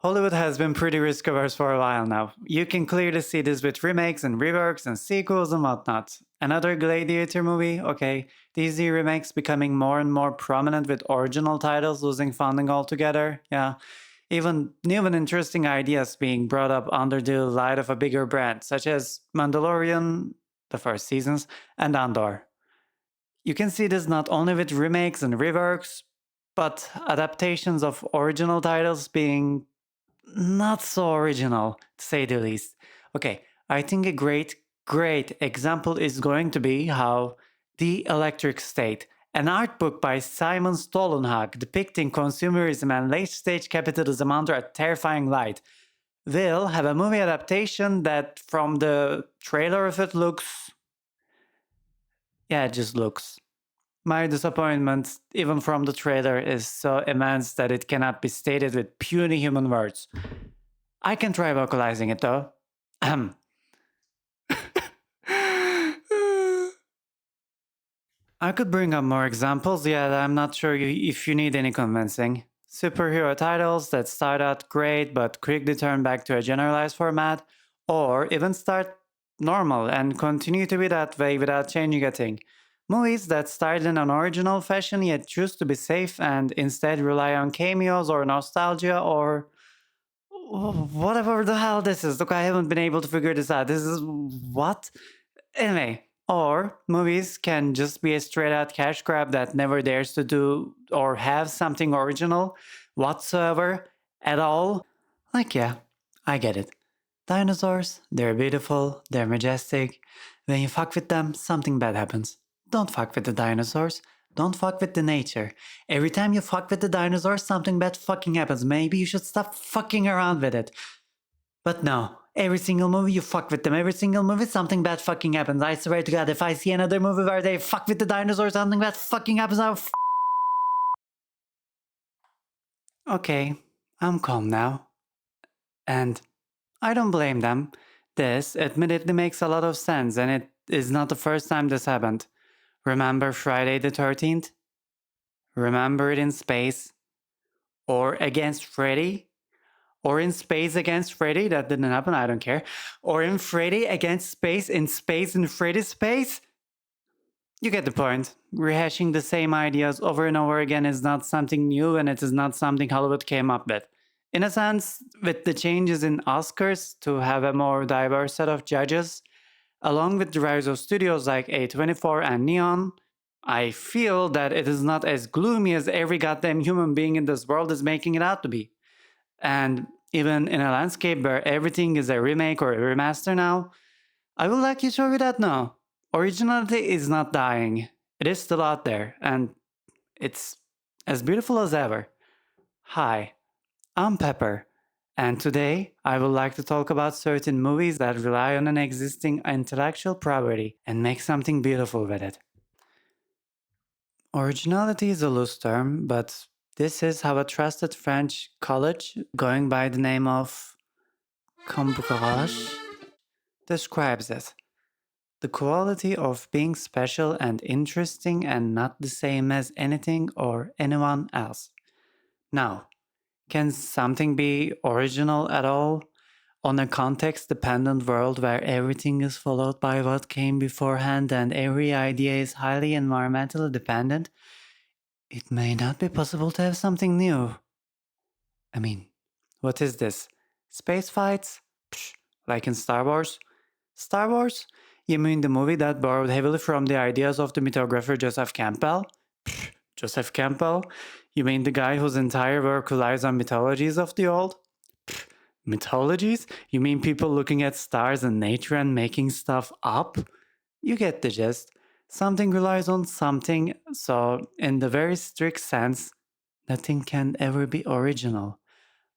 Hollywood has been pretty risk averse for a while now. You can clearly see this with remakes and reworks and sequels and whatnot. Another Gladiator movie, okay. DC remakes becoming more and more prominent with original titles losing funding altogether, yeah. Even new and interesting ideas being brought up under the light of a bigger brand, such as Mandalorian, the first seasons, and Andor. You can see this not only with remakes and reworks, but adaptations of original titles being not so original, to say the least. Okay, I think a great example is going to be how The Electric State, an art book by Simon Stollenhag depicting consumerism and late stage capitalism under a terrifying light, will have a movie adaptation that, from the trailer of it, looks. Yeah, it just looks. My disappointment, even from the trailer, is so immense that it cannot be stated with puny human words. I can try vocalizing it though. Ahem. I could bring up more examples, yet I'm not sure if you need any convincing. Superhero titles that start out great but quickly turn back to a generalized format, or even start normal and continue to be that way without changing a thing. Movies that start in an original fashion yet choose to be safe and instead rely on cameos or nostalgia or whatever the hell this is. Look, I haven't been able to figure this out. This is what? Anyway, or movies can just be a straight out cash grab that never dares to do or have something original whatsoever at all. Like, yeah, I get it. Dinosaurs, they're beautiful, they're majestic. When you fuck with them, something bad happens. Don't fuck with the dinosaurs. Don't fuck with the nature. Every time you fuck with the dinosaurs, something bad fucking happens. Maybe you should stop fucking around with it. But no, every single movie you fuck with them. Every single movie something bad fucking happens. I swear to God, if I see another movie where they fuck with the dinosaurs, something bad fucking happens, Okay, I'm calm now. And I don't blame them. This admittedly makes a lot of sense, and it is not the first time this happened. Remember Friday the 13th? Remember it in space? Or Against Freddy? Or in Space Against Freddy? That didn't happen, I don't care. Or in Freddy Against Space in Freddy's space? You get the point. Rehashing the same ideas over and over again is not something new, and it is not something Hollywood came up with. In a sense, with the changes in Oscars to have a more diverse set of judges, along with the rise of studios like A24 and Neon, I feel that it is not as gloomy as every goddamn human being in this world is making it out to be. And even in a landscape where everything is a remake or a remaster now, I would like you to show you that now. Originality is not dying. It is still out there, and it's as beautiful as ever. Hi, I'm Pepper, and today I would like to talk about certain movies that rely on an existing intellectual property and make something beautiful with it. Originality is a loose term, but this is how a trusted French college going by the name of Cambridge describes it. The quality of being special and interesting and not the same as anything or anyone else. Now, can something be original at all? On a context dependent world where everything is followed by what came beforehand and every idea is highly environmentally dependent, it may not be possible to have something new. I mean, what is this? Space fights? Psh, like in Star Wars? Star Wars? You mean the movie that borrowed heavily from the ideas of the mythographer Joseph Campbell? Psh, Joseph Campbell? You mean the guy whose entire work relies on mythologies of the old? Psh, mythologies? You mean people looking at stars and nature and making stuff up? You get the gist. Something relies on something, so in the very strict sense, nothing can ever be original.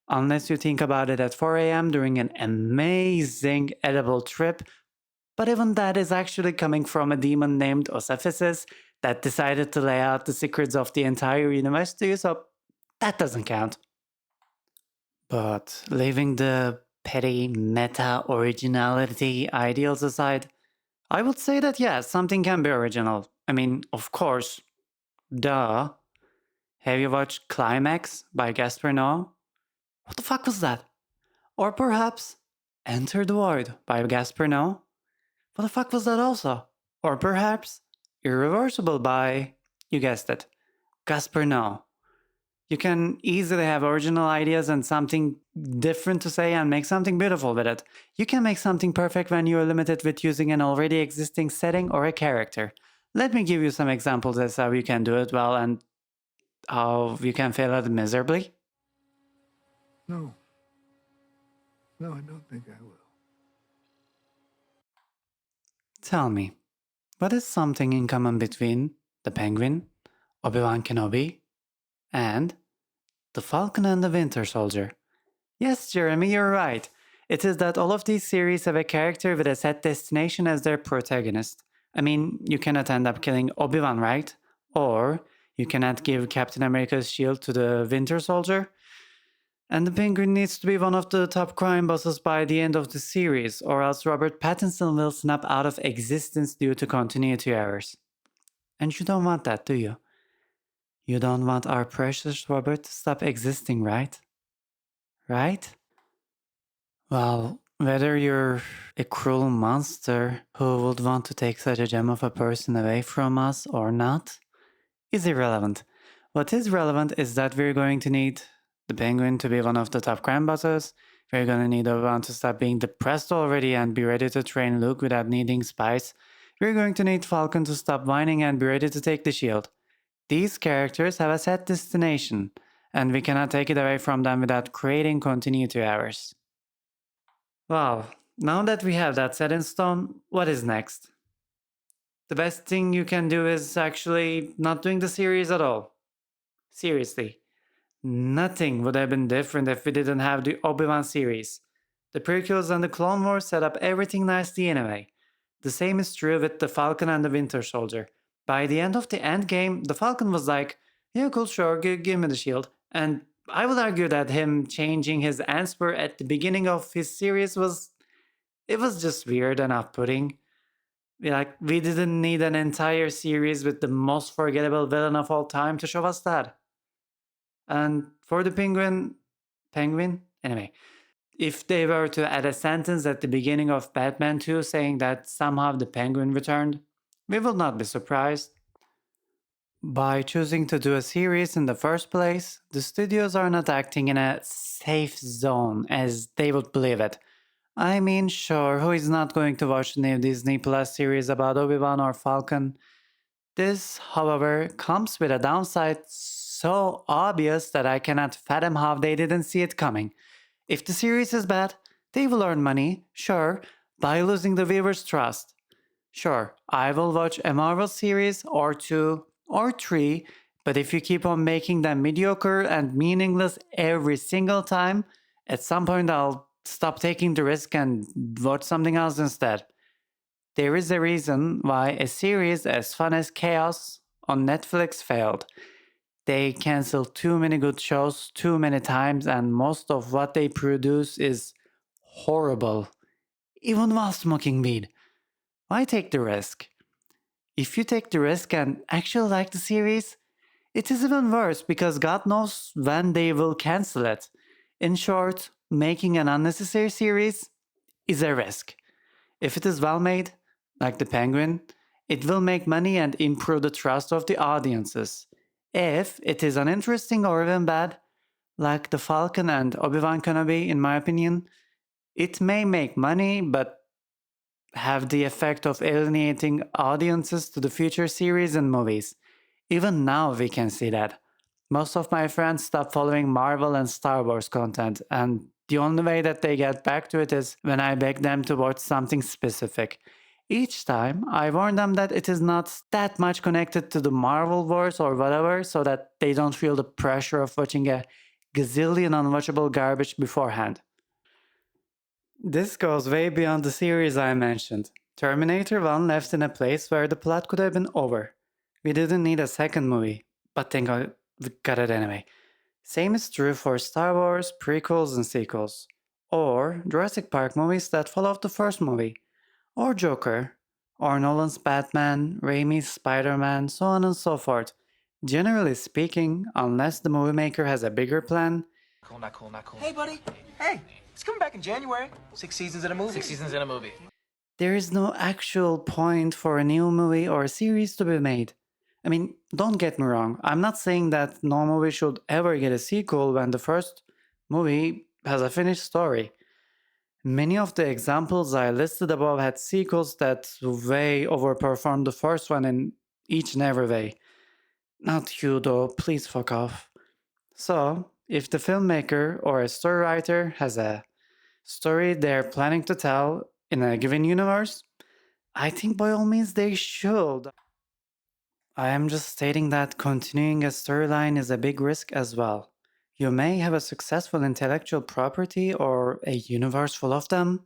Unless you think about it at 4 a.m. during an amazing edible trip, but even that is actually coming from a demon named Osiphus that decided to lay out the secrets of the entire universe to you, so that doesn't count. But leaving the petty meta originality ideals aside, I would say that yes, something can be original. I mean, of course. Duh. Have you watched Climax by Gaspar Noé? What the fuck was that? Or perhaps Enter the Void by Gaspar Noé. What the fuck was that also? Or perhaps Irreversible by, you guessed it, Gaspar Noé. You can easily have original ideas and something different to say and make something beautiful with it. You can make something perfect when you are limited with using an already existing setting or a character. Let me give you some examples as how you can do it well and how you can fail at it miserably. No. No, I don't think I will. Tell me, what is something in common between the Penguin, Obi-Wan Kenobi, and the Falcon and the Winter Soldier? Yes, Jeremy, you're right. It is that all of these series have a character with a set destination as their protagonist. I mean, you cannot end up killing Obi-Wan, right? Or you cannot give Captain America's shield to the Winter Soldier. And the Penguin needs to be one of the top crime bosses by the end of the series, or else Robert Pattinson will snap out of existence due to continuity errors. And you don't want that, do you? You don't want our precious Robert to stop existing, right? Right? Well, whether you're a cruel monster who would want to take such a gem of a person away from us or not is irrelevant. What is relevant is that we're going to need the Penguin to be one of the top crime bosses. We're going to need Obi-Wan to stop being depressed already and be ready to train Luke without needing spice. We're going to need Falcon to stop whining and be ready to take the shield. These characters have a set destination, and we cannot take it away from them without creating continuity errors. Well, now that we have that set in stone, what is next? The best thing you can do is actually not doing the series at all. Seriously. Nothing would have been different if we didn't have the Obi-Wan series. The prequels and the Clone Wars set up everything nicely anyway. The same is true with the Falcon and the Winter Soldier. By the end of the Endgame, the Falcon was like, yeah, cool, sure, give me the shield. And I would argue that him changing his answer at the beginning of his series was just weird and off-putting. We didn't need an entire series with the most forgettable villain of all time to show us that. And for the penguin? Anyway, if they were to add a sentence at the beginning of Batman 2 saying that somehow the penguin returned, we will not be surprised. By choosing to do a series in the first place, the studios are not acting in a safe zone as they would believe it. I mean, sure, who is not going to watch the new Disney Plus series about Obi-Wan or Falcon? This, however, comes with a downside so obvious that I cannot fathom how they didn't see it coming. If the series is bad, they will earn money, sure, by losing the viewer's trust. Sure, I will watch a Marvel series or two or three, but if you keep on making them mediocre and meaningless every single time, at some point I'll stop taking the risk and watch something else instead. There is a reason why a series as fun as Chaos on Netflix failed. They cancel too many good shows too many times, and most of what they produce is horrible. Even while smoking weed. Why take the risk? If you take the risk and actually like the series, it is even worse because God knows when they will cancel it. In short, making an unnecessary series is a risk. If it is well made, like The Penguin, it will make money and improve the trust of the audiences. If it is uninteresting or even bad, like The Falcon and Obi-Wan Kenobi, in my opinion, it may make money but have the effect of alienating audiences to the future series and movies. Even now, we can see that. Most of my friends stop following Marvel and Star Wars content, and the only way that they get back to it is when I beg them to watch something specific. Each time, I warn them that it is not that much connected to the Marvel verse or whatever, so that they don't feel the pressure of watching a gazillion unwatchable garbage beforehand. This goes way beyond the series I mentioned. Terminator 1 left in a place where the plot could have been over. We didn't need a second movie, but thank God we got it anyway. Same is true for Star Wars, prequels, and sequels. Or Jurassic Park movies that follow the first movie. Or Joker. Or Nolan's Batman, Raimi's Spider Man, so on and so forth. Generally speaking, unless the movie maker has a bigger plan, Cool, not cool, not cool. Hey, buddy. Hey, it's coming back in January. 6 seasons in a movie. 6 seasons in a movie. There is no actual point for a new movie or series to be made. I mean, don't get me wrong, I'm not saying that no movie should ever get a sequel when the first movie has a finished story. Many of the examples I listed above had sequels that way overperformed the first one in each and every way. Not you though, please fuck off. So, if the filmmaker or a story writer has a story they're planning to tell in a given universe, I think by all means they should. I am just stating that continuing a storyline is a big risk as well. You may have a successful intellectual property or a universe full of them,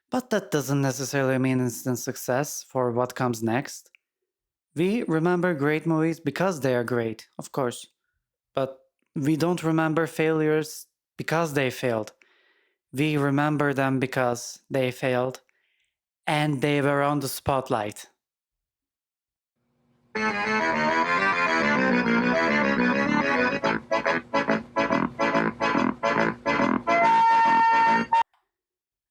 but that doesn't necessarily mean instant success for what comes next. We remember great movies because they are great, of course, but we don't remember failures because they failed. We remember them because they failed and they were on the spotlight.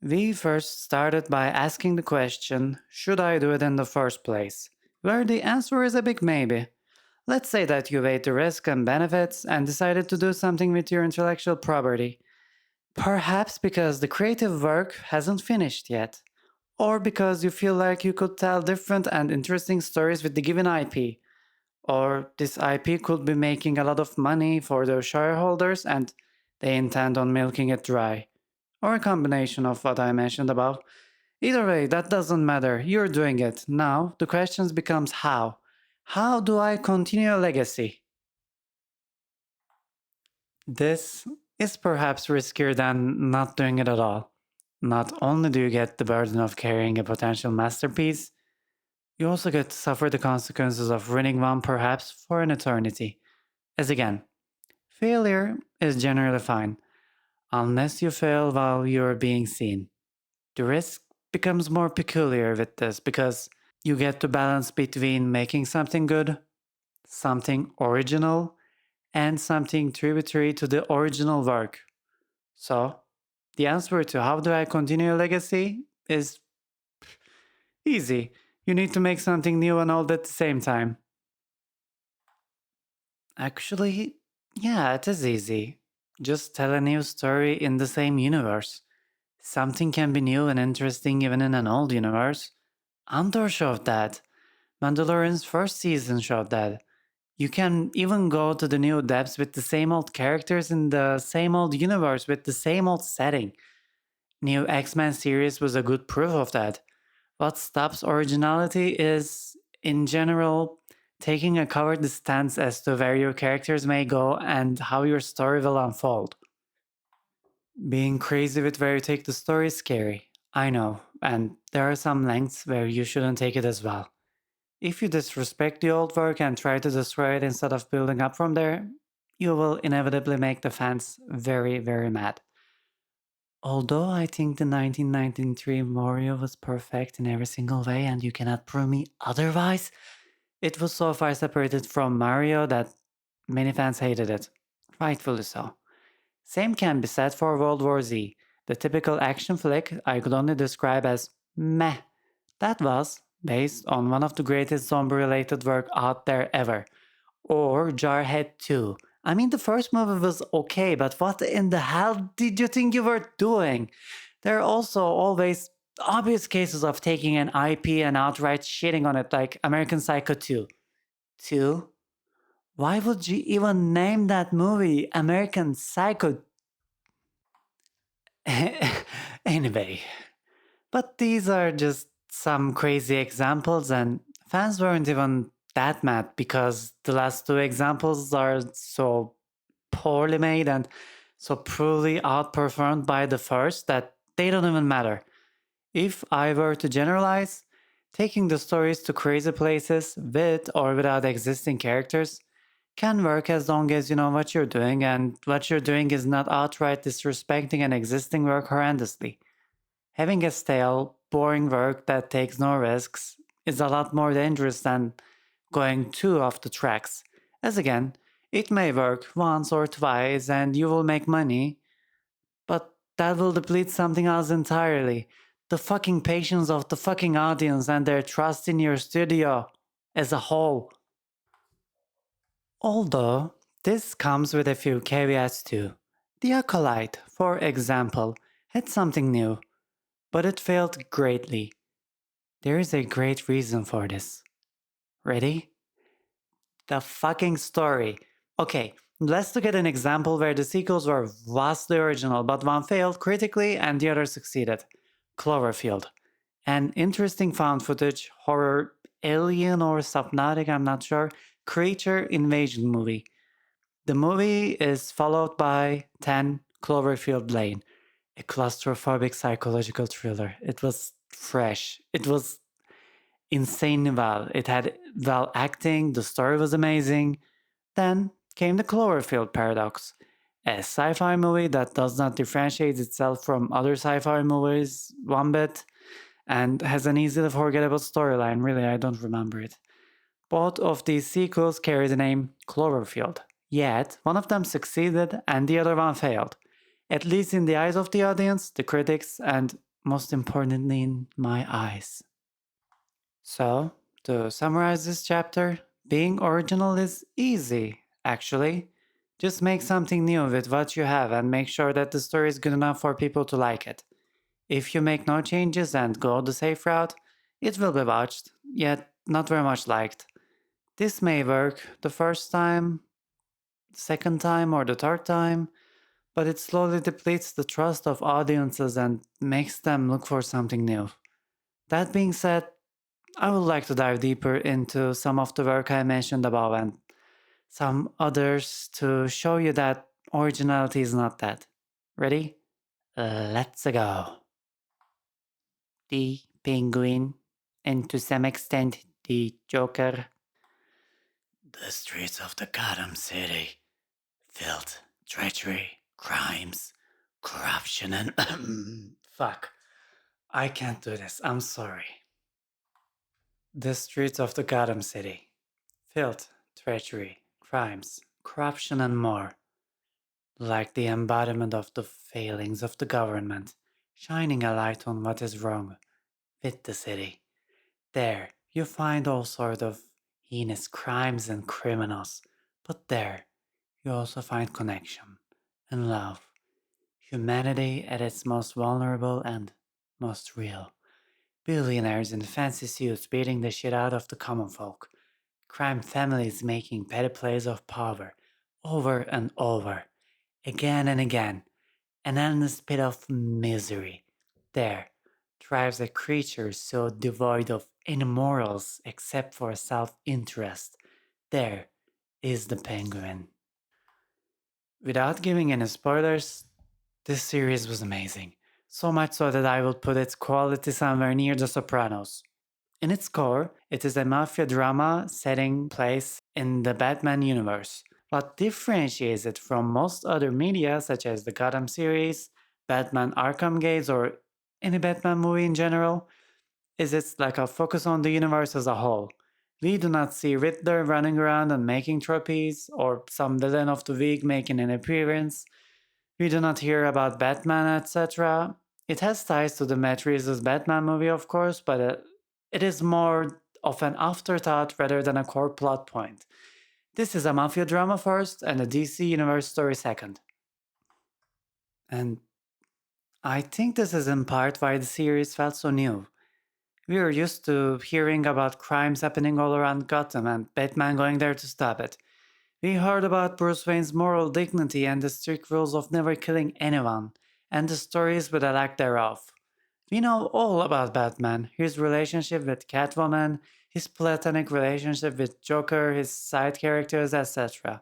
We first started by asking the question, should I do it in the first place? Where the answer is a big maybe. Let's say that you weighed the risk and benefits and decided to do something with your intellectual property. Perhaps because the creative work hasn't finished yet. Or because you feel like you could tell different and interesting stories with the given IP. Or this IP could be making a lot of money for their shareholders and they intend on milking it dry. Or a combination of what I mentioned above. Either way, that doesn't matter. You're doing it. Now, the question becomes how. How do I continue a legacy? This is perhaps riskier than not doing it at all. Not only do you get the burden of carrying a potential masterpiece, you also get to suffer the consequences of ruining one perhaps for an eternity. As again, failure is generally fine, unless you fail while you're being seen. The risk becomes more peculiar with this because you get to balance between making something good, something original, and something tributary to the original work. So, the answer to how do I continue a legacy is easy. You need to make something new and old at the same time. Actually, yeah, it is easy. Just tell a new story in the same universe. Something can be new and interesting even in an old universe. Andor showed that. Mandalorian's first season showed that. You can even go to the new depths with the same old characters in the same old universe with the same old setting. New X-Men series was a good proof of that. What stops originality is, in general, taking a cowardly stance as to where your characters may go and how your story will unfold. Being crazy with where you take the story is scary, I know, and there are some lengths where you shouldn't take it as well. If you disrespect the old work and try to destroy it instead of building up from there, you will inevitably make the fans very, very mad. Although I think the 1993 Mario was perfect in every single way and you cannot prove me otherwise, it was so far separated from Mario that many fans hated it. Rightfully so. Same can be said for World War Z, the typical action flick I could only describe as meh. That was based on one of the greatest zombie-related work out there ever. Or Jarhead 2. I mean, the first movie was okay, but what in the hell did you think you were doing? There are also always obvious cases of taking an IP and outright shitting on it, like American Psycho 2. 2? Why would you even name that movie American Psycho? Anyway, but these are just some crazy examples, and fans weren't even that mad because the last two examples are so poorly made and so poorly outperformed by the first that they don't even matter. If I were to generalize, taking the stories to crazy places with or without existing characters can work as long as you know what you're doing and what you're doing is not outright disrespecting an existing work horrendously. Having a stale, boring work that takes no risks is a lot more dangerous than going too off the tracks, as again, It may work once or twice and you will make money, but that will deplete something else entirely. The fucking patience of the fucking audience and their trust in your studio as a whole. Although, this comes with a few caveats too. The Acolyte, for example, had something new, but it failed greatly. There is a great reason for this. Ready? The fucking story. Okay, let's look at an example where the sequels were vastly original, but one failed critically and the other succeeded. Cloverfield. An interesting found footage, horror, alien or subnautic, I'm not sure, creature invasion movie. The movie is followed by 10 Cloverfield Lane, a claustrophobic psychological thriller. It was fresh. It was insanely well. It had well acting, the story was amazing. Then came the Cloverfield Paradox, a sci-fi movie that does not differentiate itself from other sci-fi movies one bit and has an easily forgettable storyline. Really, I don't remember it. Both of these sequels carry the name Cloverfield, yet one of them succeeded and the other one failed, at least in the eyes of the audience, the critics, and most importantly, in my eyes. So, to summarize this chapter, being original is easy, actually. Just make something new with what you have and make sure that the story is good enough for people to like it. If you make no changes and go the safe route, it will be watched, yet not very much liked. This may work the first time, second time, or the third time, but it slowly depletes the trust of audiences and makes them look for something new. That being said, I would like to dive deeper into some of the work I mentioned above and some others to show you that originality is not dead. Ready? Let's go. The Penguin, and to some extent the Joker. The streets of the Gotham City, filth, treachery, crimes, corruption, and fuck. I can't do this. I'm sorry. The streets of the Gotham City, filth, treachery, crimes, corruption, and more. Like the embodiment of the failings of the government, shining a light on what is wrong with the city. There, you find all sorts of heinous crimes and criminals, but there, you also find connection and love, humanity at its most vulnerable and most real. Billionaires in fancy suits beating the shit out of the common folk, crime families making petty plays of power over and over, again and again, an endless pit of misery. There thrives a creature so devoid of any morals except for self interest. There is the penguin. Without giving any spoilers, this series was amazing. So much so that I would put its quality somewhere near The Sopranos. In its core, it is a mafia drama setting place in the Batman universe. What differentiates it from most other media, such as the Gotham series, Batman Arkham Games, or any Batman movie in general, is its like a focus on the universe as a whole. We do not see Riddler running around and making trophies, or some villain of the week making an appearance. We do not hear about Batman, etc. It has ties to the Matt Reeves' Batman movie, of course, but it is more of an afterthought rather than a core plot point. This is a mafia drama first and a DC Universe story second. And I think this is in part why the series felt so new. We are used to hearing about crimes happening all around Gotham and Batman going there to stop it. We heard about Bruce Wayne's moral dignity and the strict rules of never killing anyone, and the stories with a lack thereof. We know all about Batman, his relationship with Catwoman, his platonic relationship with Joker, his side characters, etc.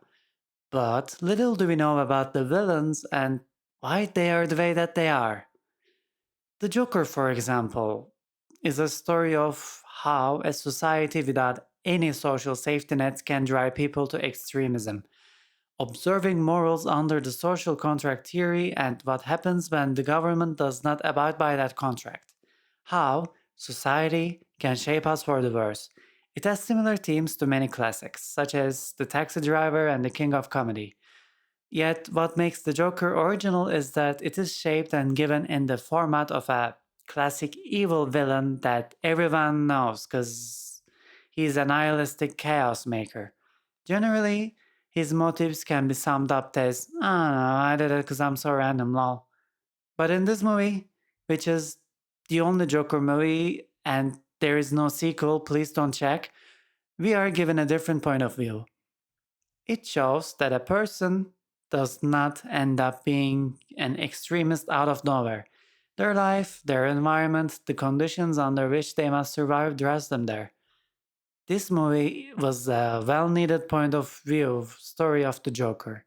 But little do we know about the villains and why they are the way that they are. The Joker, for example, is a story of how a society without any social safety nets can drive people to extremism, observing morals under the social contract theory and what happens when the government does not abide by that contract. How society can shape us for the worse. It has similar themes to many classics, such as The Taxi Driver and The King of Comedy. Yet, what makes the Joker original is that it is shaped and given in the format of a classic evil villain that everyone knows because he's a nihilistic chaos maker. Generally, his motives can be summed up as, I don't know, I did it because I'm so random, lol. But in this movie, which is the only Joker movie and there is no sequel, please don't check, we are given a different point of view. It shows that a person does not end up being an extremist out of nowhere. Their life, their environment, the conditions under which they must survive dress them there. This movie was a well needed point of view story of the Joker.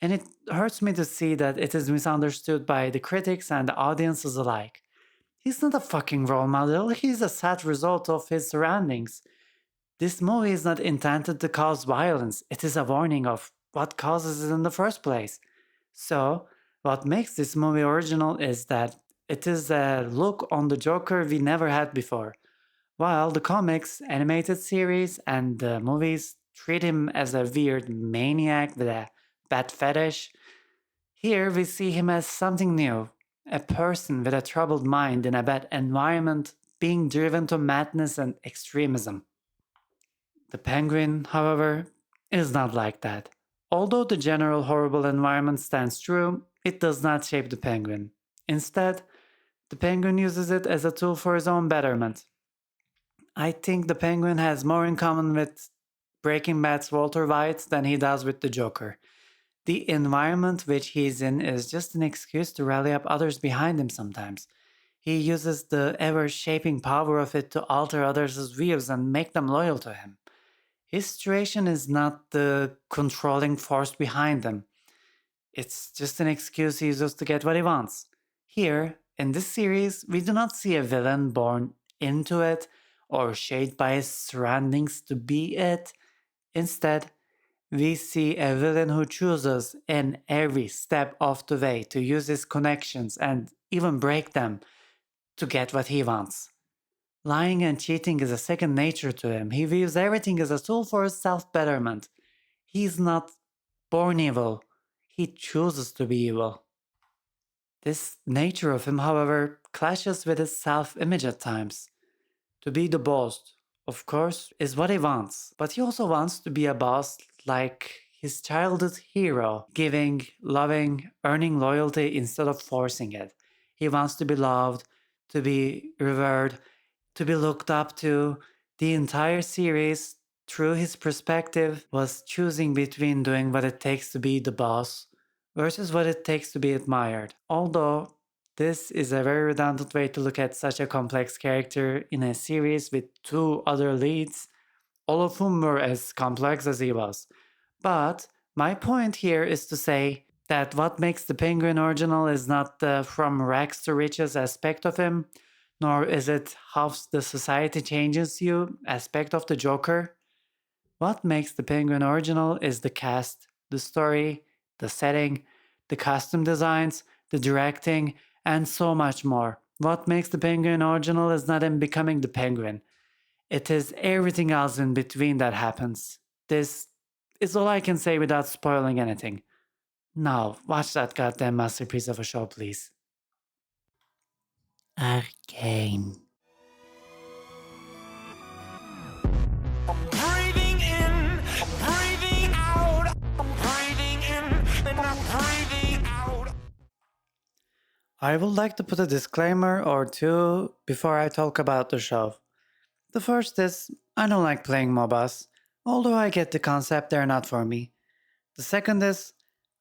And it hurts me to see that it is misunderstood by the critics and the audiences alike. He's not a fucking role model, he's a sad result of his surroundings. This movie is not intended to cause violence, it is a warning of what causes it in the first place. So, what makes this movie original is that it is a look on the Joker we never had before. While the comics, animated series, and the movies treat him as a weird maniac with a bad fetish, here we see him as something new, a person with a troubled mind in a bad environment being driven to madness and extremism. The Penguin, however, is not like that. Although the general horrible environment stands true, it does not shape the Penguin. Instead, the Penguin uses it as a tool for his own betterment. I think the Penguin has more in common with Breaking Bad's Walter White than he does with the Joker. The environment which he's in is just an excuse to rally up others behind him sometimes. He uses the ever shaping power of it to alter others' views and make them loyal to him. His situation is not the controlling force behind them. It's just an excuse he uses to get what he wants. Here, in this series, we do not see a villain born into it or shaped by his surroundings to be it. Instead, we see a villain who chooses in every step of the way to use his connections and even break them to get what he wants. Lying and cheating is a second nature to him. He views everything as a tool for his self betterment. He's not born evil, he chooses to be evil. This nature of him, however, clashes with his self image at times. To be the boss, of course, is what he wants, but he also wants to be a boss like his childhood hero, giving, loving, earning loyalty instead of forcing it. He wants to be loved, to be revered, to be looked up to. The entire series, through his perspective, was choosing between doing what it takes to be the boss versus what it takes to be admired. Although this is a very redundant way to look at such a complex character in a series with two other leads, all of whom were as complex as he was. But my point here is to say that what makes the Penguin original is not the from rags to riches aspect of him, nor is it how the society changes you aspect of the Joker. What makes the Penguin original is the cast, the story, the setting, the costume designs, the directing, and so much more. What makes the Penguin original is not him becoming the Penguin. It is everything else in between that happens. This is all I can say without spoiling anything. Now, watch that goddamn masterpiece of a show, please. Arcane. Breathing in, breathing out, breathing in, and I'm breathing out. I would like to put a disclaimer or two before I talk about the show. The first is, I don't like playing MOBAs, although I get the concept they're not for me. The second is,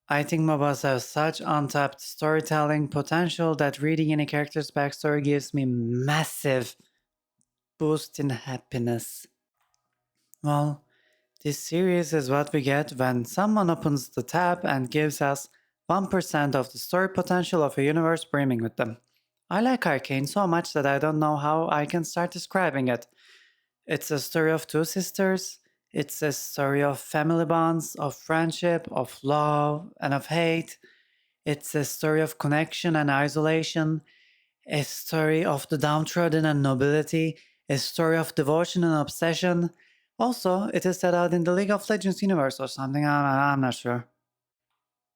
I think MOBAs have such untapped storytelling potential that reading any character's backstory gives me massive boost in happiness. Well, this series is what we get when someone opens the tab and gives us 1% of the story potential of a universe brimming with them. I like Arcane so much that I don't know how I can start describing it. It's a story of two sisters. It's a story of family bonds, of friendship, of love, and of hate. It's a story of connection and isolation, a story of the downtrodden and nobility, a story of devotion and obsession. Also, it is set out in the League of Legends universe or something, I'm not sure.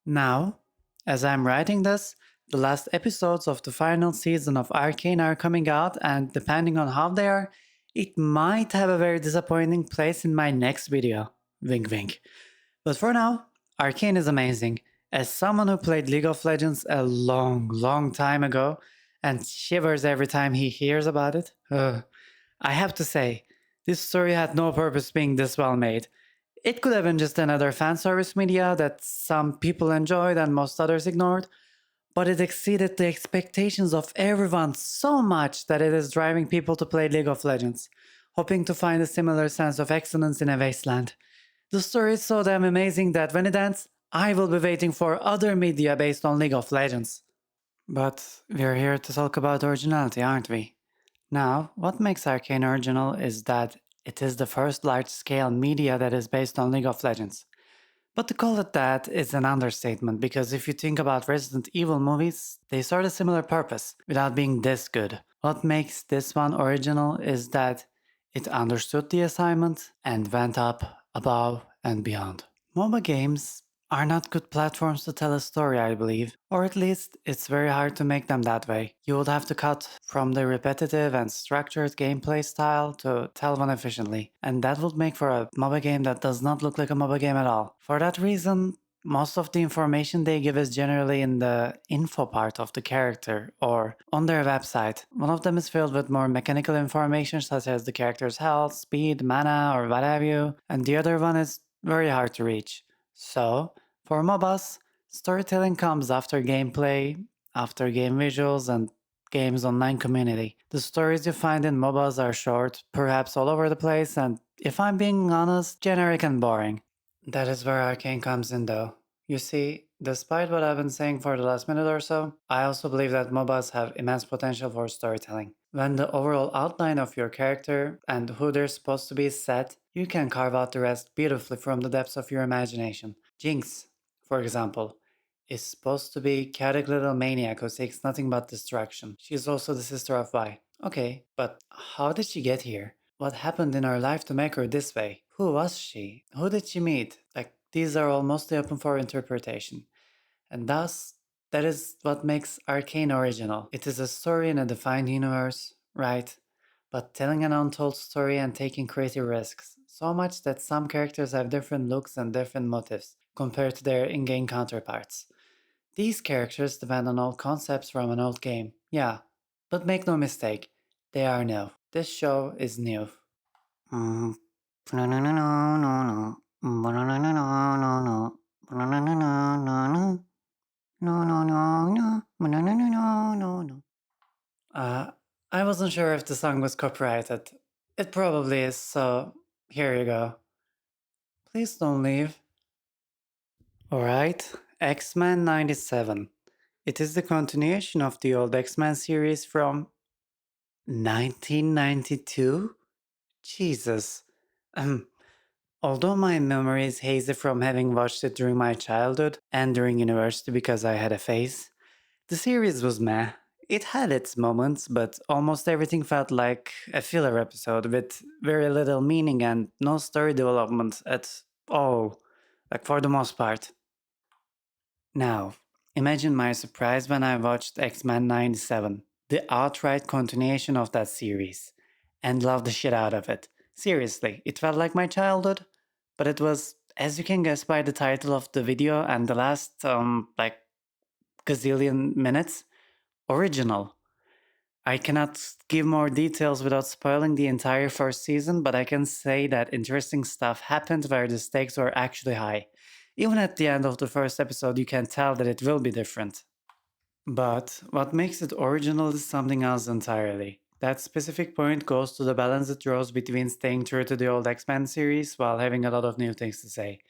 Now, as I'm writing this, the last episodes of the final season of Arcane are coming out, and depending on how they are, it might have a very disappointing place in my next video. Wink wink. But for now, Arcane is amazing. As someone who played League of Legends a long time ago and shivers every time he hears about it, I have to say, this story had no purpose being this well made. It could have been just another fan service media that some people enjoyed and most others ignored, but it exceeded the expectations of everyone so much that it is driving people to play League of Legends, hoping to find a similar sense of excellence in a wasteland. The story is so damn amazing that when it ends, I will be waiting for other media based on League of Legends. But we're here to talk about originality, aren't we? Now, what makes Arcane original is that it is the first large-scale media that is based on League of Legends. But to call it that is an understatement, because if you think about Resident Evil movies, they serve a similar purpose, without being this good. What makes this one original is that it understood the assignment and went up, above, and beyond. MOBA games are not good platforms to tell a story, I believe. Or at least, it's very hard to make them that way. You would have to cut from the repetitive and structured gameplay style to tell one efficiently. And that would make for a MOBA game that does not look like a MOBA game at all. For that reason, most of the information they give is generally in the info part of the character or on their website. One of them is filled with more mechanical information such as the character's health, speed, mana, or what have you, and the other one is very hard to reach. So, for MOBAs, storytelling comes after gameplay, after game visuals, and game's online community. The stories you find in MOBAs are short, perhaps all over the place, and if I'm being honest, generic and boring. That is where Arcane comes in though. You see, despite what I've been saying for the last minute or so, I also believe that MOBAs have immense potential for storytelling. When the overall outline of your character and who they're supposed to be is set, you can carve out the rest beautifully from the depths of your imagination. Jinx, for example, is supposed to be chaotic little maniac who seeks nothing but destruction. She is also the sister of Vi. Okay, but how did she get here? What happened in her life to make her this way? Who was she? Who did she meet? Like, these are all mostly open for interpretation. And thus, that is what makes Arcane original. It is a story in a defined universe, right? But telling an untold story and taking creative risks. So much that some characters have different looks and different motives compared to their in-game counterparts. These characters depend on old concepts from an old game, yeah. But make no mistake, they are new. This show is new. I wasn't sure if the song was copyrighted. It probably is, so here you go. Please don't leave. Alright, X-Men 97. It is the continuation of the old X-Men series from 1992? Jesus. Although my memory is hazy from having watched it during my childhood and during university because I had a phase, the series was meh. It had its moments, but almost everything felt like a filler episode with very little meaning and no story development at all, like for the most part. Now, imagine my surprise when I watched X-Men 97, the outright continuation of that series, and loved the shit out of it. Seriously, it felt like my childhood, but it was, as you can guess by the title of the video and the last, gazillion minutes, original. I cannot give more details without spoiling the entire first season, but I can say that interesting stuff happened where the stakes were actually high. Even at the end of the first episode, you can tell that it will be different. But what makes it original is something else entirely. That specific point goes to the balance it draws between staying true to the old X-Men series while having a lot of new things to say.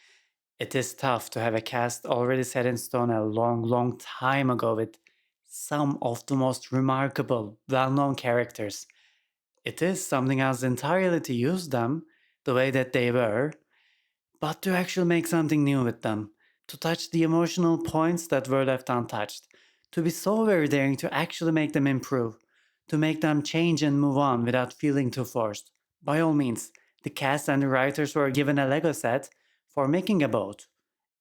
It is tough to have a cast already set in stone a long time ago with some of the most remarkable, well-known characters. It is something else entirely to use them the way that they were, but to actually make something new with them, to touch the emotional points that were left untouched, to be so very daring to actually make them improve, to make them change and move on without feeling too forced. By all means, the cast and the writers were given a Lego set for making a boat,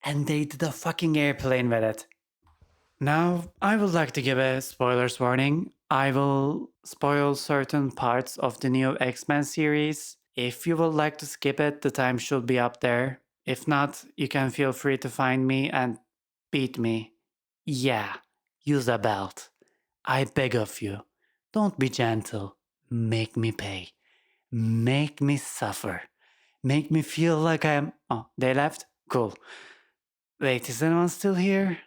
and they did a fucking airplane with it. Now, I would like to give a spoilers warning. I will spoil certain parts of the new X-Men series. If you would like to skip it, the time should be up there. If not, you can feel free to find me and beat me. Yeah, use a belt. I beg of you. Don't be gentle. Make me pay. Make me suffer. Make me feel like I am. Oh, they left? Cool. Wait, is anyone still here?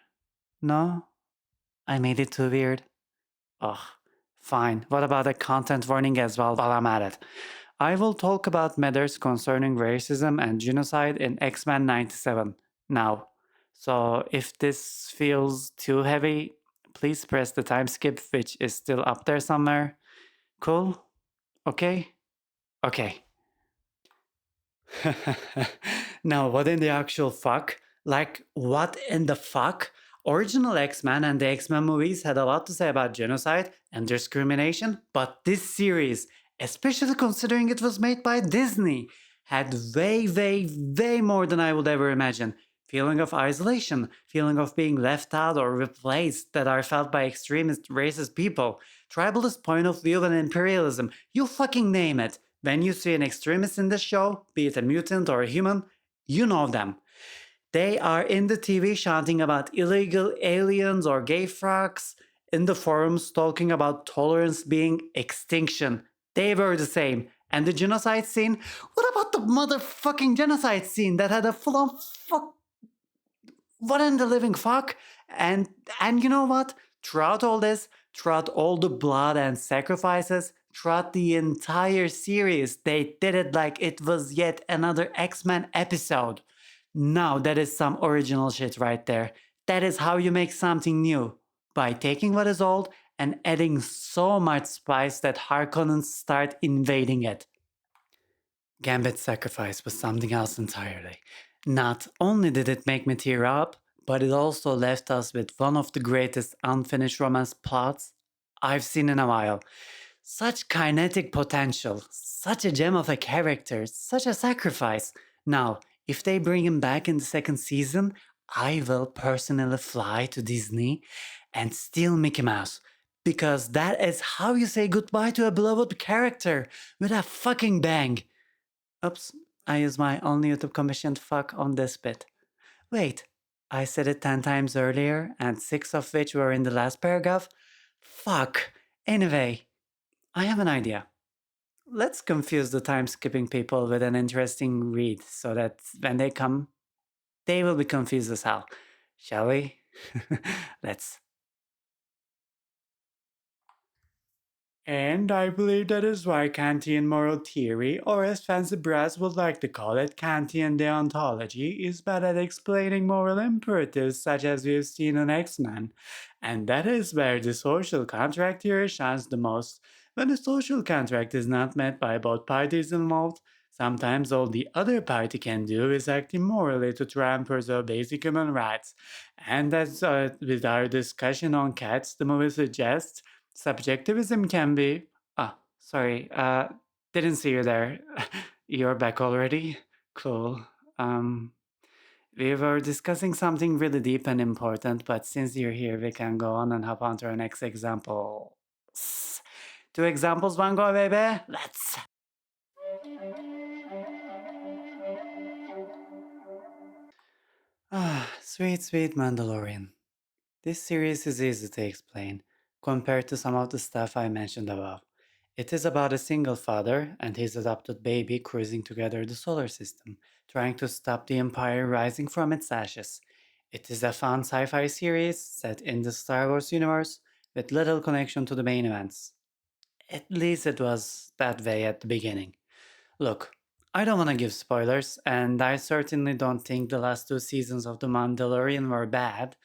No? I made it too weird. Ugh. Fine. What about a content warning as well while I'm at it? I will talk about matters concerning racism and genocide in X-Men 97 now. So if this feels too heavy, please press the time skip, which is still up there somewhere. Cool? Okay? Okay. Now, what in the actual fuck? Like, what in the fuck? Original X-Men and the X-Men movies had a lot to say about genocide and discrimination, but this series, especially considering it was made by Disney, had way more than I would ever imagine. Feeling of isolation, feeling of being left out or replaced that are felt by extremist racist people, tribalist point of view and imperialism, you fucking name it. When you see an extremist in this show, be it a mutant or a human, you know them. They are in the TV shouting about illegal aliens or gay frogs, in the forums talking about tolerance being extinction. They were the same. And the genocide scene? What about the motherfucking genocide scene that had a full-on fuck? What in the living fuck? And you know what? Throughout all this, throughout all the blood and sacrifices, throughout the entire series, they did it like it was yet another X-Men episode. Now that is some original shit right there. That is how you make something new. By taking what is old and adding so much spice that Harkonnens start invading it. Gambit's sacrifice was something else entirely. Not only did it make me tear up, but it also left us with one of the greatest unfinished romance plots I've seen in a while. Such kinetic potential, such a gem of a character, such a sacrifice. Now, if they bring him back in the second season, I will personally fly to Disney and steal Mickey Mouse. Because that is how you say goodbye to a beloved character, with a fucking bang. Oops, I used my only YouTube commissioned fuck on this bit. Wait, I said it 10 times earlier, and 6 of which were in the last paragraph? Fuck. Anyway, I have an idea. Let's confuse the time skipping people with an interesting read so that when they come, they will be confused as hell. Shall we? Let's. And I believe that is why Kantian moral theory, or as fancy brass would like to call it, Kantian deontology, is bad at explaining moral imperatives such as we've seen in X-Men. And that is where the social contract theory shines the most. When the social contract is not met by both parties involved, sometimes all the other party can do is act immorally to try and preserve basic human rights. And as with our discussion on cats, the movie suggests, subjectivism can be. Ah, sorry. Didn't see you there. You're back already? Cool. We were discussing something really deep and important, but since you're here, we can go on and hop on to our next example. 2 examples, 1 go, baby. Let's. Ah, sweet Mandalorian. This series is easy to explain, compared to some of the stuff I mentioned above. It is about a single father and his adopted baby cruising together the solar system, trying to stop the Empire rising from its ashes. It is a fun sci-fi series set in the Star Wars universe with little connection to the main events. At least it was that way at the beginning. Look, I don't want to give spoilers, and I certainly don't think the last 2 seasons of The Mandalorian were bad.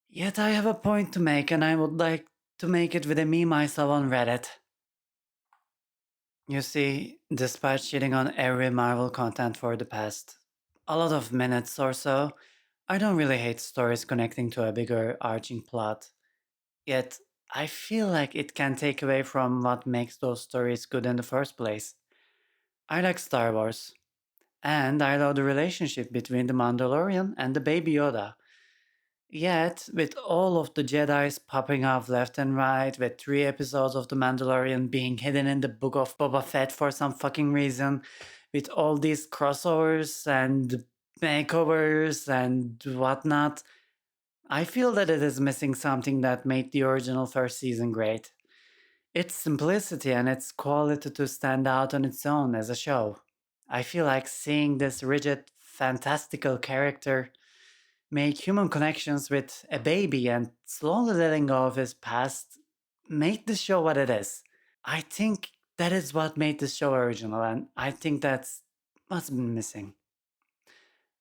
Yet I have a point to make, and I would like to make it with a meme I saw on Reddit. You see, despite shitting on every Marvel content for the past a lot of minutes or so, I don't really hate stories connecting to a bigger arching plot. Yet, I feel like it can take away from what makes those stories good in the first place. I like Star Wars, and I love the relationship between the Mandalorian and the Baby Yoda. Yet, with all of the Jedi's popping up left and right, with 3 episodes of The Mandalorian being hidden in the Book of Boba Fett for some fucking reason, with all these crossovers and makeovers and whatnot, I feel that it is missing something that made the original first season great. Its simplicity and its quality to stand out on its own as a show. I feel like seeing this rigid, fantastical character make human connections with a baby and slowly letting go of his past make the show what it is. I think that is what made the show original, and I think that's what's been missing.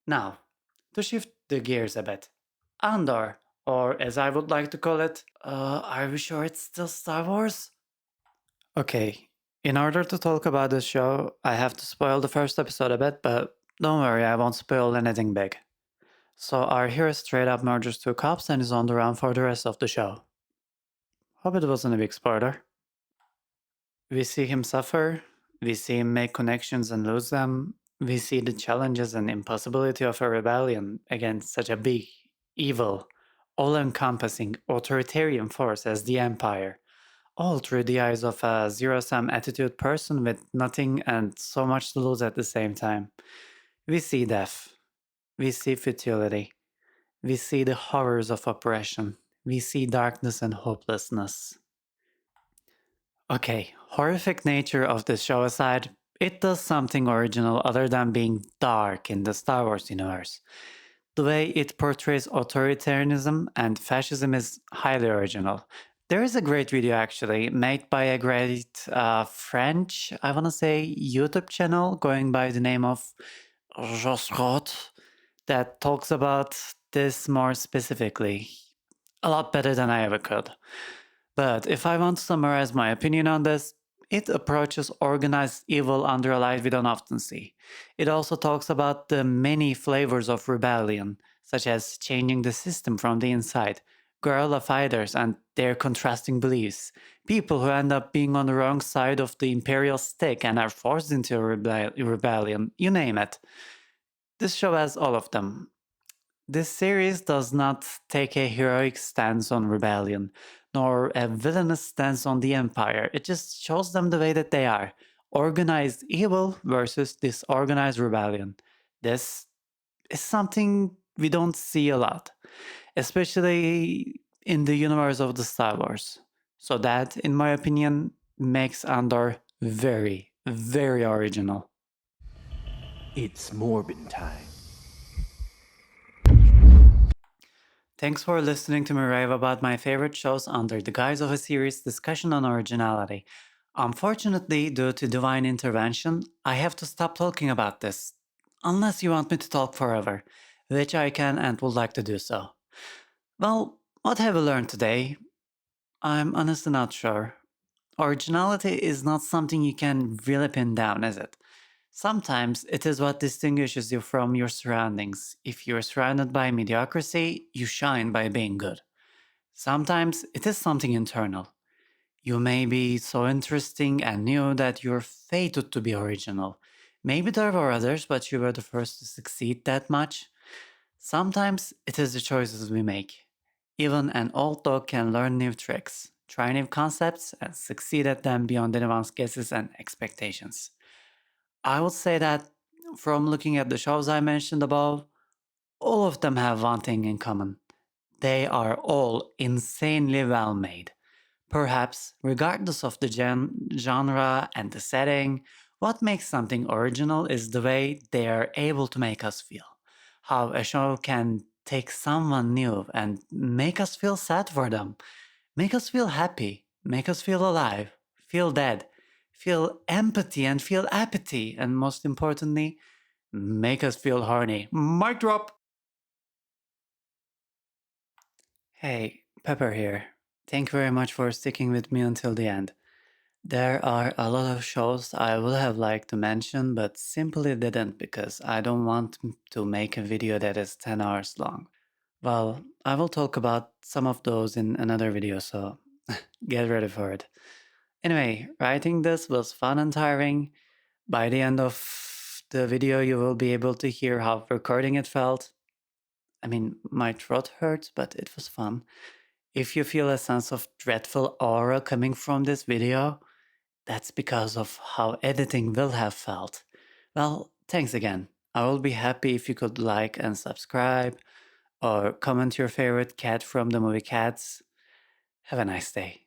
Now, to shift the gears a bit, Andor, or as I would like to call it, are we sure it's still Star Wars? Okay, in order to talk about this show, I have to spoil the first episode a bit, but don't worry, I won't spoil anything big. So our hero straight up murders 2 cops and is on the run for the rest of the show. Hope it wasn't a big spoiler. We see him suffer, we see him make connections and lose them, we see the challenges and impossibility of a rebellion against such a big, evil, all-encompassing authoritarian force as the Empire, all through the eyes of a zero-sum attitude person with nothing and so much to lose at the same time. We see death, we see futility, we see the horrors of oppression, we see darkness and hopelessness. Okay, horrific nature of this show aside, it does something original other than being dark in the Star Wars universe. The way it portrays authoritarianism and fascism is highly original. There is a great video actually made by a great French, I want to say, YouTube channel going by the name of Josrot that talks about this more specifically. A lot better than I ever could. But if I want to summarize my opinion on this, it approaches organized evil under a light we don't often see. It also talks about the many flavors of rebellion, such as changing the system from the inside, guerrilla fighters and their contrasting beliefs, people who end up being on the wrong side of the imperial stick and are forced into a rebellion, you name it. This show has all of them. This series does not take a heroic stance on rebellion, nor a villainous stance on the Empire. It just shows them the way that they are. Organized evil versus disorganized rebellion. This is something we don't see a lot, especially in the universe of the Star Wars. So that, in my opinion, makes Andor very, very original. It's Morbin time. Thanks for listening to me rave about my favorite shows under the guise of a serious discussion on originality. Unfortunately, due to divine intervention, I have to stop talking about this. Unless you want me to talk forever, which I can and would like to do so. Well, what have we learned today? I'm honestly not sure. Originality is not something you can really pin down, is it? Sometimes it is what distinguishes you from your surroundings. If you're surrounded by mediocrity, you shine by being good. Sometimes it is something internal. You may be so interesting and new that you're fated to be original. Maybe there were others, but you were the first to succeed that much. Sometimes it is the choices we make. Even an old dog can learn new tricks, try new concepts, and succeed at them beyond anyone's guesses and expectations. I would say that from looking at the shows I mentioned above, all of them have one thing in common. They are all insanely well made. Perhaps, regardless of the genre and the setting, what makes something original is the way they are able to make us feel. How a show can take someone new and make us feel sad for them, make us feel happy, make us feel alive, feel dead, feel empathy and feel apathy, and most importantly, make us feel horny. Mic drop! Hey, Pepper here. Thank you very much for sticking with me until the end. There are a lot of shows I would have liked to mention, but simply didn't because I don't want to make a video that is 10 hours long. Well, I will talk about some of those in another video, so Get ready for it. Anyway, writing this was fun and tiring. By the end of the video, you will be able to hear how recording it felt. I mean, my throat hurts, but it was fun. If you feel a sense of dreadful aura coming from this video, that's because of how editing will have felt. Well, thanks again. I will be happy if you could like and subscribe, or comment your favorite cat from the movie Cats. Have a nice day.